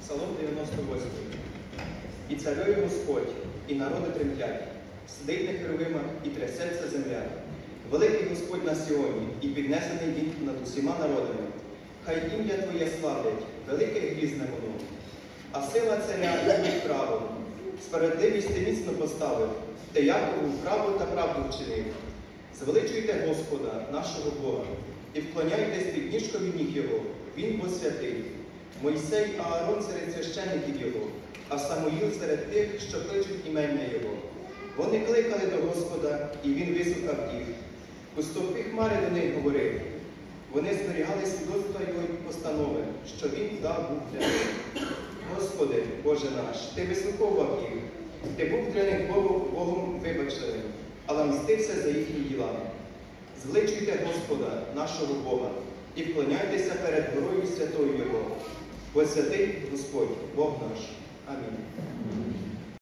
Псалом 98. «І царює Господь, і народи тремтять, сидить на херовимах, і трясеться земля. Великий Господь на Сіоні, і піднесений Він над усіма народами. Хай ім'я Твоє славлять, велике грізне воно. А сила царя любить право, справедливість ти міцно поставив, ти Якову право та правду вчинив. Звеличуйте Господа, нашого Бога, і вклоняйтесь під ніжкові ніг Його, Він бо святий. Мойсей і Аарон серед священиків Його, а Самуїл серед тих, що кличуть імення Його. Вони кликали до Господа, і Він вислухав їх. У стовпі хмари до них говорив. Вони зберігали свідоцтва Його і постанови, що Він дав був для них. Господи, Боже наш, Ти вислуховував їх. Ти був для них Богом вибаченим, але мстився за їхні діла. Звеличуйте Господа, нашого Бога, і вклоняйтеся перед горою святою Його. Бо святий Господь, Бог наш. Амінь.